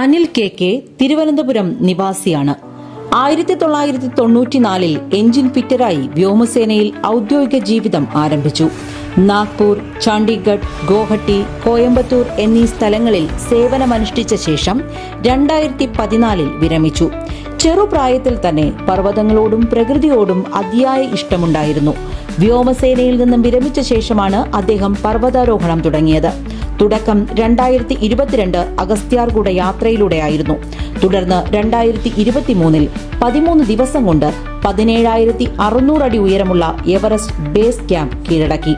Anil K Thiruvananthapuram നിവാസിയാണ്. 1994 engine ഫിറ്ററായി വ്യോമസേനയിൽ ഔദ്യോഗിക ജീവിതം ആരംഭിച്ചു. നാഗ്പൂർ, ചണ്ഡീഗഡ്, ഗോഹട്ടി, കോയമ്പത്തൂർ എന്നീ സ്ഥലങ്ങളിൽ സേവനമനുഷ്ഠിച്ച ശേഷം 2014 വിരമിച്ചു. ചെറുപ്രായത്തിൽ തന്നെ പർവ്വതങ്ങളോടും പ്രകൃതിയോടും അതിയായ ഇഷ്ടമുണ്ടായിരുന്നു. വ്യോമസേനയിൽ നിന്നും വിരമിച്ച ശേഷമാണ് അദ്ദേഹം പർവ്വതാരോഹണം തുടങ്ങിയത്. തുടക്കം 2022 അഗസ്ത്യാർകൂട യാത്രയിലൂടെയായിരുന്നു. തുടർന്ന് 2023 13 ദിവസം കൊണ്ട് 17,600 അടി ഉയരമുള്ള എവറസ്റ്റ് ബേസ് ക്യാമ്പ് കീഴടക്കി.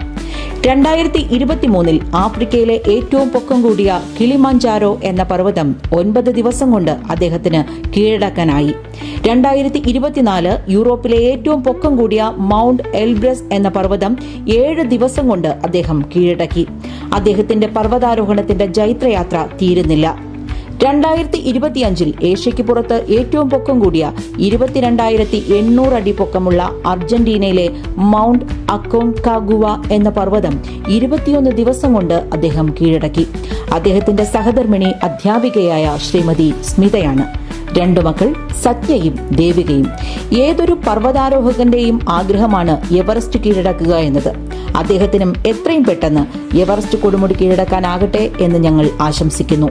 2023 ആഫ്രിക്കയിലെ ഏറ്റവും പൊക്കം കൂടിയ കിളിമഞ്ചാരോ എന്ന പർവ്വതം 9 ദിവസം കൊണ്ട് അദ്ദേഹത്തിന് കീഴടക്കാനായി. 2024 യൂറോപ്പിലെ ഏറ്റവും പൊക്കം കൂടിയ മൗണ്ട് എൽബ്രസ് എന്ന പർവ്വതം 7 ദിവസം കൊണ്ട് അദ്ദേഹം കീഴടക്കി. അദ്ദേഹത്തിന്റെ പർവ്വതാരോഹണത്തിന്റെ ജൈത്രയാത്ര തീരുന്നില്ല. 2025 ഏഷ്യയ്ക്ക് പുറത്ത് ഏറ്റവും പൊക്കം കൂടിയ 22,800 അടി പൊക്കമുള്ള അർജന്റീനയിലെ മൗണ്ട് അക്കോൺകാഗുവ എന്ന പർവ്വതം 21 ദിവസം കൊണ്ട് അദ്ദേഹം കീഴടക്കി. അദ്ദേഹത്തിന്റെ സഹധർമ്മിണി അധ്യാപികയായ ശ്രീമതി സ്മിതയാണ്. 2 മക്കൾ സത്യയും ദേവികയും. ഏതൊരു പർവ്വതാരോഹകന്റെയും ആഗ്രഹമാണ് എവറസ്റ്റ് കീഴടക്കുക എന്നത്. അദ്ദേഹത്തിനും എത്രയും പെട്ടെന്ന് എവറസ്റ്റ് കൊടുമുടി കീഴടക്കാനാകട്ടെ എന്ന് ഞങ്ങൾ ആശംസിക്കുന്നു.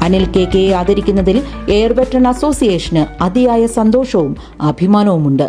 അനിൽ കെയെ ആദരിക്കുന്നതിൽ എയർ വെറ്ററൻ അസോസിയേഷന് അതിയായ സന്തോഷവും അഭിമാനവുമുണ്ട്.